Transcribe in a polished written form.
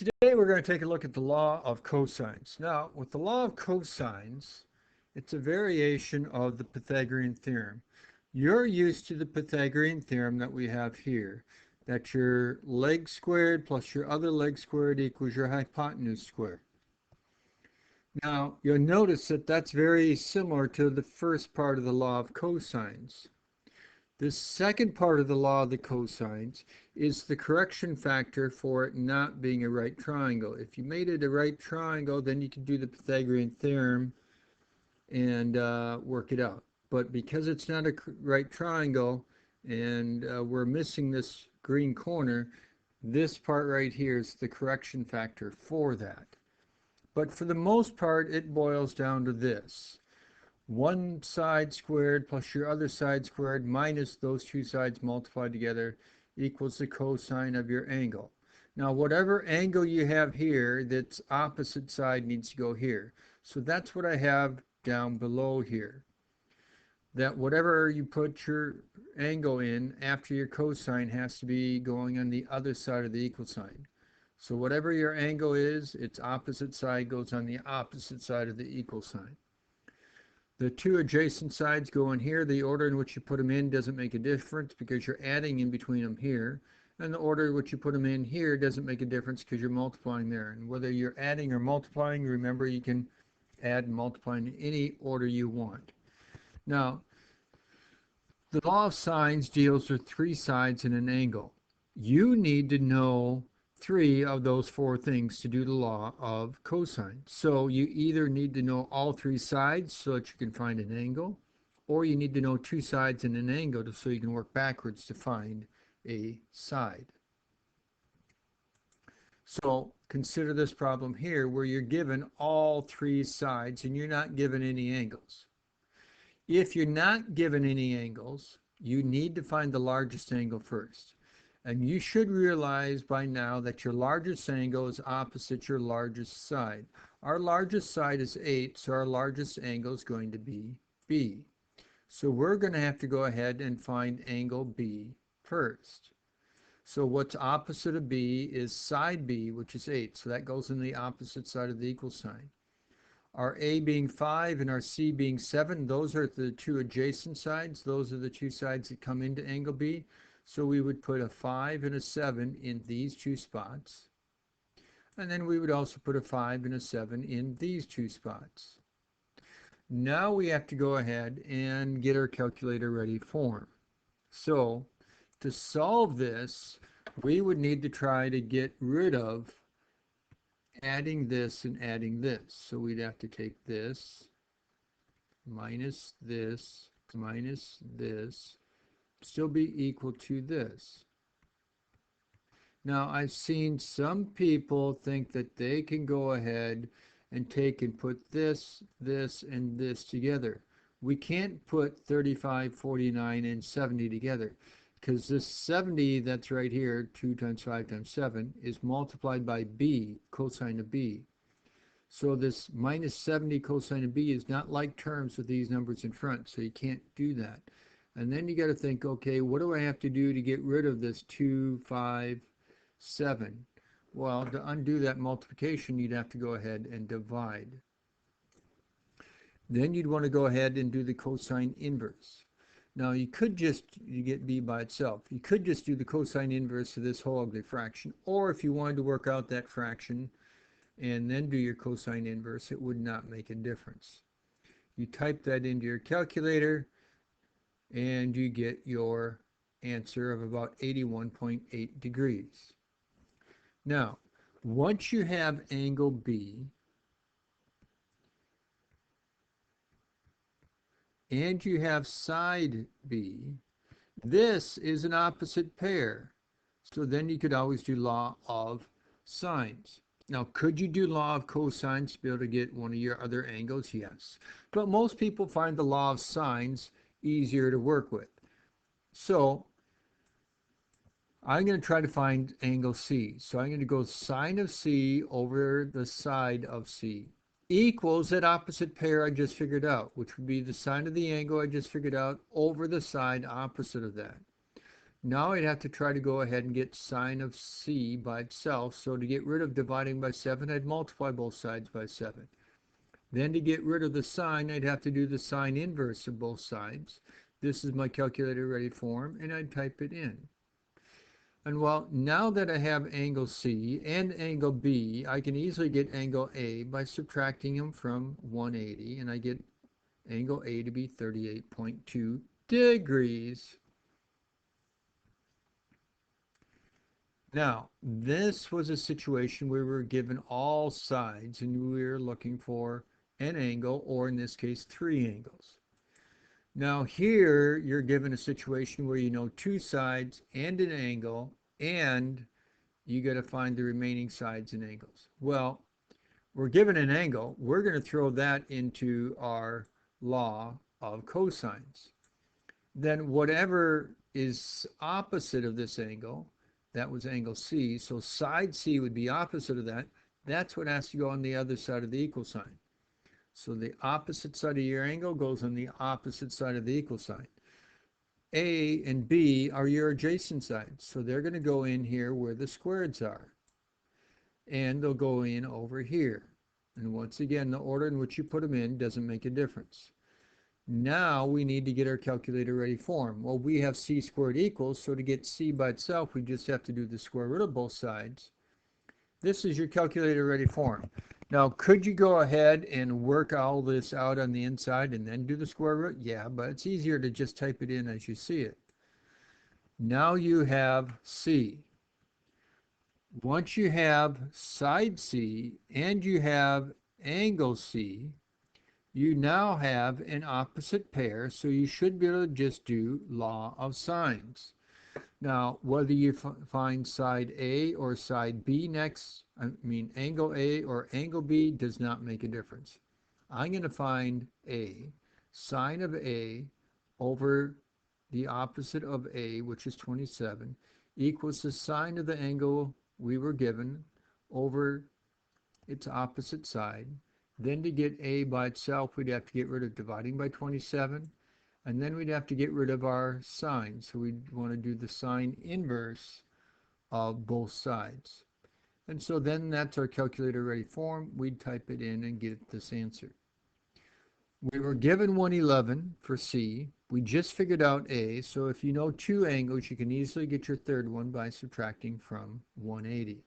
Today we're going to take a look at the law of cosines. Now, with the law of cosines, it's a variation of the Pythagorean theorem. You're used to the Pythagorean theorem that we have here, that your leg squared plus your other leg squared equals your hypotenuse squared. Now, you'll notice that that's very similar to the first part of the law of cosines. The second part of the law of the cosines is the correction factor for it not being a right triangle. If you made it a right triangle, then you could do the Pythagorean theorem and work it out. But because it's not a right triangle and we're missing this green corner, this part right here is the correction factor for that. But for the most part, it boils down to this. One side squared plus your other side squared minus those two sides multiplied together equals the cosine of your angle. Now, whatever angle you have here, that's opposite side needs to go here. So that's what I have down below here. That whatever you put your angle in after your cosine has to be going on the other side of the equal sign. So whatever your angle is, its opposite side goes on the opposite side of the equal sign. The two adjacent sides go in here. The order in which you put them in doesn't make a difference because you're adding in between them here. And the order in which you put them in here doesn't make a difference because you're multiplying there. And whether you're adding or multiplying, remember you can add and multiply in any order you want. Now, the law of sines deals with three sides in an angle. You need to know three of those four things to do the law of cosine. So you either need to know all three sides so that you can find an angle, or you need to know two sides in an angle so you can work backwards to find a side. So consider this problem here where you're given all three sides and you're not given any angles. If you're not given any angles, you need to find the largest angle first. And you should realize by now that your largest angle is opposite your largest side. Our largest side is 8, so our largest angle is going to be B. So we're going to have to go ahead and find angle B first. So what's opposite of B is side B, which is 8. So that goes in the opposite side of the equal sign. Our A being 5 and our C being 7, those are the two adjacent sides. Those are the two sides that come into angle B. So we would put a 5 and a 7 in these two spots. And then we would also put a 5 and a 7 in these two spots. Now we have to go ahead and get our calculator ready for them. So to solve this, we would need to try to get rid of adding this and adding this. So we'd have to take this, minus this, still be equal to this. Now, I've seen some people think that they can go ahead and take and put this, and this together. We can't put 35, 49, and 70 together because this 70 that's right here, 2 times 5 times 7, is multiplied by B, cosine of B. So this minus 70 cosine of B is not like terms with these numbers in front, so you can't do that. And then you got to think, okay, what do I have to do to get rid of this 2, 5, 7? Well, to undo that multiplication, you'd have to go ahead and divide. Then you'd want to go ahead and do the cosine inverse. Now, you get B by itself. You could just do the cosine inverse of this whole ugly fraction, or if you wanted to work out that fraction and then do your cosine inverse, it would not make a difference. You type that into your calculator, and you get your answer of about 81.8 degrees. Now, once you have angle B and you have side B, this is an opposite pair. So then you could always do law of sines. Now, could you do law of cosines to be able to get one of your other angles? Yes. But most people find the law of sines easier to work with. So I'm going to try to find angle C. So I'm going to go sine of C over the side of C equals that opposite pair I just figured out, which would be the sine of the angle I just figured out over the side opposite of that. Now I'd have to try to go ahead and get sine of c by itself. So to get rid of dividing by 7, I'd multiply both sides by 7. Then to get rid of the sine, I'd have to do the sine inverse of both sides. This is my calculator ready form, and I'd type it in. And well, now that I have angle C and angle B, I can easily get angle A by subtracting them from 180, and I get angle A to be 38.2 degrees. Now, this was a situation where we were given all sides, and we were looking for an angle, or in this case, 3 angles. Now here, you're given a situation where you know 2 sides and an angle, and you got to find the remaining sides and angles. Well, we're given an angle. We're going to throw that into our law of cosines. Then whatever is opposite of this angle, that was angle C, so side C would be opposite of that. That's what has to go on the other side of the equal sign. So the opposite side of your angle goes on the opposite side of the equal sign. A and B are your adjacent sides, so they're going to go in here where the squareds are. And they'll go in over here. And once again, the order in which you put them in doesn't make a difference. Now we need to get our calculator ready form. Well, we have c squared equals, so to get c by itself, we just have to do the square root of both sides. This is your calculator ready form. Now, could you go ahead and work all this out on the inside and then do the square root? Yeah, but it's easier to just type it in as you see it. Now you have c. Once you have side c and you have angle c, you now have an opposite pair, so you should be able to just do law of sines. Now, whether you find side A or side B next, angle A or angle B does not make a difference. I'm going to find A, sine of A over the opposite of A, which is 27, equals the sine of the angle we were given over its opposite side. Then to get A by itself, we'd have to get rid of dividing by 27, and then we'd have to get rid of our sine. So we'd want to do the sine inverse of both sides. And so then that's our calculator ready form. We'd type it in and get this answer. We were given 111 for C. We just figured out A, so if you know 2 angles, you can easily get your third one by subtracting from 180.